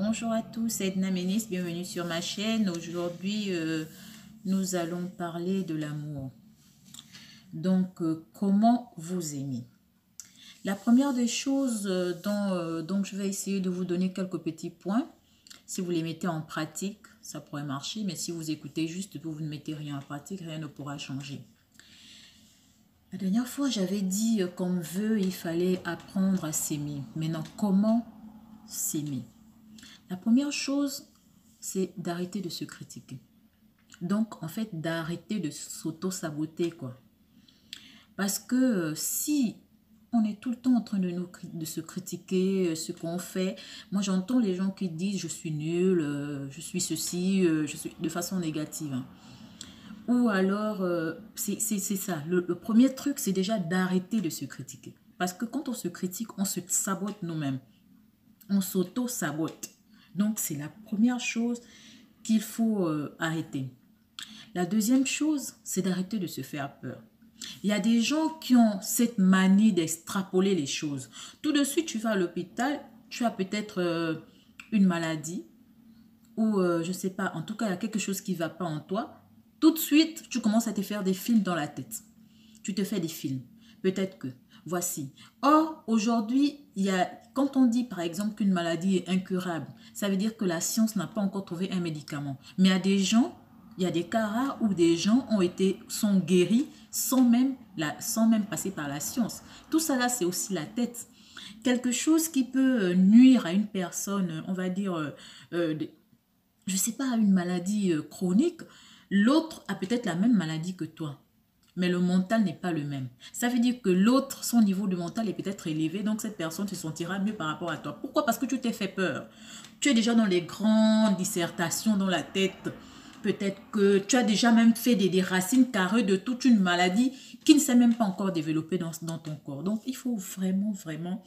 Bonjour à tous, c'est Edna Ménis, bienvenue sur ma chaîne. Aujourd'hui, nous allons parler de l'amour. Donc, comment vous aimer? La première des choses dont je vais essayer de vous donner quelques petits points. Si vous les mettez en pratique, ça pourrait marcher, mais si vous écoutez juste et que vous ne mettez rien en pratique, rien ne pourra changer. La dernière fois, j'avais dit comme vœu, il fallait apprendre à s'aimer. Maintenant, comment s'aimer? La première chose, c'est d'arrêter de se critiquer. Donc, en fait, d'arrêter de s'auto-saboter, quoi. Parce que si on est tout le temps en train de se critiquer, ce qu'on fait, moi j'entends les gens qui disent je suis nul, je suis ceci, je suis de façon négative. Hein. Ou alors, c'est ça. Le premier truc, c'est déjà d'arrêter de se critiquer. Parce que quand on se critique, on se sabote nous-mêmes. On s'auto-sabote. Donc, c'est la première chose qu'il faut arrêter. La deuxième chose, c'est d'arrêter de se faire peur. Il y a des gens qui ont cette manie d'extrapoler les choses. Tout de suite, tu vas à l'hôpital, tu as peut-être une maladie ou je ne sais pas, en tout cas, il y a quelque chose qui ne va pas en toi. Tout de suite, tu commences à te faire des films dans la tête. Tu te fais des films. Peut-être que, voici. Or, aujourd'hui, quand on dit par exemple qu'une maladie est incurable, ça veut dire que la science n'a pas encore trouvé un médicament. Mais il y a des cas rares où des gens sont guéris sans même passer par la science. Tout ça là, c'est aussi la tête. Quelque chose qui peut nuire à une personne, on va dire, je ne sais pas, une maladie chronique, l'autre a peut-être la même maladie que toi. Mais le mental n'est pas le même. Ça veut dire que l'autre, son niveau de mental est peut-être élevé, donc cette personne se sentira mieux par rapport à toi. Pourquoi? Parce que tu t'es fait peur. Tu es déjà dans les grandes dissertations dans la tête. Peut-être que tu as déjà même fait des racines carrées de toute une maladie qui ne s'est même pas encore développée dans ton corps. Donc, il faut vraiment, vraiment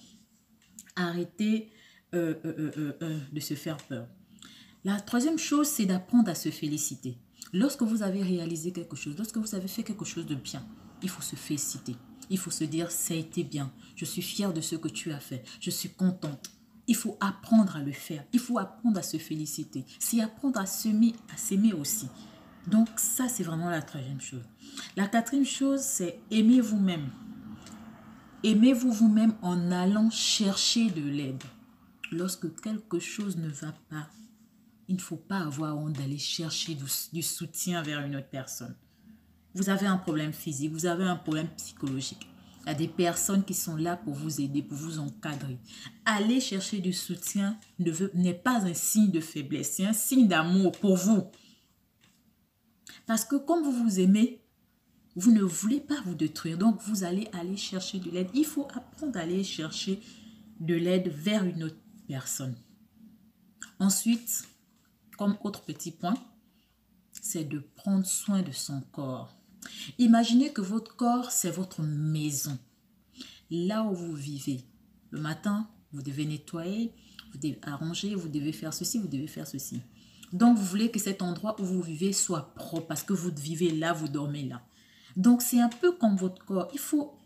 arrêter de se faire peur. La troisième chose, c'est d'apprendre à se féliciter. Lorsque vous avez réalisé quelque chose, lorsque vous avez fait quelque chose de bien, il faut se féliciter. Il faut se dire, ça a été bien. Je suis fière de ce que tu as fait. Je suis contente. Il faut apprendre à le faire. Il faut apprendre à se féliciter. C'est apprendre à s'aimer aussi. Donc ça, c'est vraiment la troisième chose. La quatrième chose, c'est aimer vous-même. Aimez-vous vous-même en allant chercher de l'aide. Lorsque quelque chose ne va pas, il ne faut pas avoir honte d'aller chercher du soutien vers une autre personne. Vous avez un problème physique, vous avez un problème psychologique. Il y a des personnes qui sont là pour vous aider, pour vous encadrer. Aller chercher du soutien n'est pas un signe de faiblesse, c'est un signe d'amour pour vous. Parce que comme vous vous aimez, vous ne voulez pas vous détruire. Donc, vous allez aller chercher de l'aide. Il faut apprendre à aller chercher de l'aide vers une autre personne. Ensuite, comme autre petit point, c'est de prendre soin de son corps. Imaginez que votre corps, c'est votre maison. Là où vous vivez. Le matin, vous devez nettoyer, vous devez arranger, vous devez faire ceci, vous devez faire ceci. Donc, vous voulez que cet endroit où vous vivez soit propre parce que vous vivez là, vous dormez là. Donc, c'est un peu comme votre corps. Il faut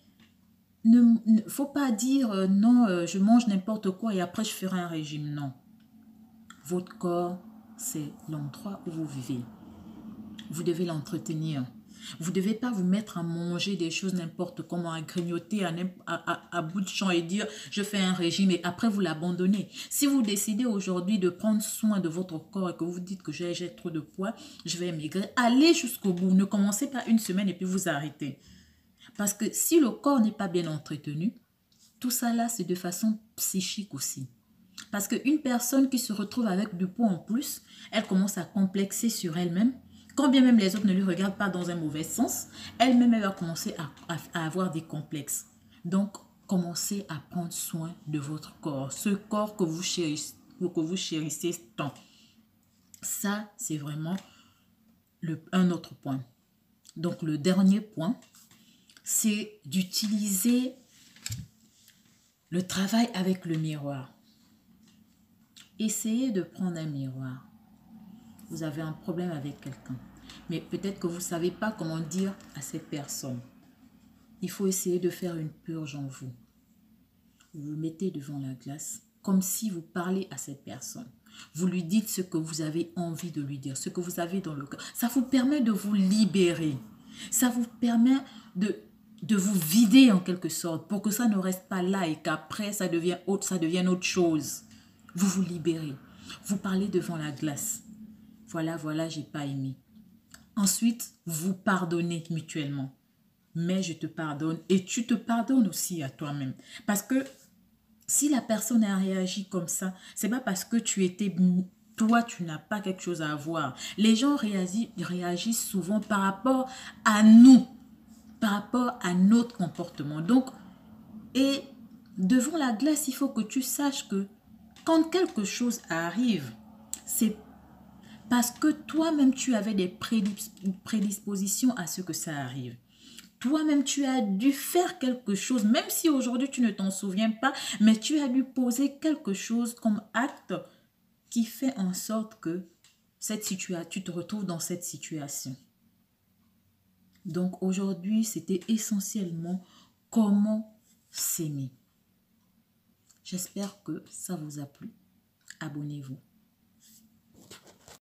pas dire non, je mange n'importe quoi et après je ferai un régime. Non. Votre corps, c'est l'endroit où vous vivez. Vous devez l'entretenir. Vous ne devez pas vous mettre à manger des choses n'importe comment, à grignoter à bout de champ et dire je fais un régime et après vous l'abandonnez. Si vous décidez aujourd'hui de prendre soin de votre corps et que vous dites que j'ai trop de poids, je vais maigrir, allez jusqu'au bout. Ne commencez pas une semaine et puis vous arrêtez. Parce que si le corps n'est pas bien entretenu, tout ça là c'est de façon psychique aussi. Parce qu'une personne qui se retrouve avec du poids en plus, elle commence à complexer sur elle-même. Quand bien même les autres ne lui regardent pas dans un mauvais sens, elle-même elle va commencer à avoir des complexes. Donc, commencez à prendre soin de votre corps. Ce corps que vous chérissez tant. Ça, c'est vraiment un autre point. Donc, le dernier point, c'est d'utiliser le travail avec le miroir. Essayez de prendre un miroir. Vous avez un problème avec quelqu'un. Mais peut-être que vous ne savez pas comment dire à cette personne. Il faut essayer de faire une purge en vous. Vous vous mettez devant la glace. comme si vous parlez à cette personne. Vous lui dites ce que vous avez envie de lui dire, ce que vous avez dans le cœur. Ça vous permet de vous libérer. Ça vous permet de vous vider en quelque sorte pour que ça ne reste pas là et qu'après ça devienne autre chose. Vous vous libérez. Vous parlez devant la glace. Voilà, j'ai pas aimé. Ensuite, vous pardonnez mutuellement. Mais je te pardonne et tu te pardonnes aussi à toi-même. Parce que si la personne a réagi comme ça, c'est pas parce que toi, tu n'as pas quelque chose à voir. Les gens réagissent souvent par rapport à nous, par rapport à notre comportement. Donc, et devant la glace, il faut que tu saches que quand quelque chose arrive, c'est parce que toi-même, tu avais des prédispositions à ce que ça arrive. Toi-même, tu as dû faire quelque chose, même si aujourd'hui tu ne t'en souviens pas, mais tu as dû poser quelque chose comme acte qui fait en sorte que tu te retrouves dans cette situation. Donc aujourd'hui, c'était essentiellement comment s'aimer. J'espère que ça vous a plu. Abonnez-vous.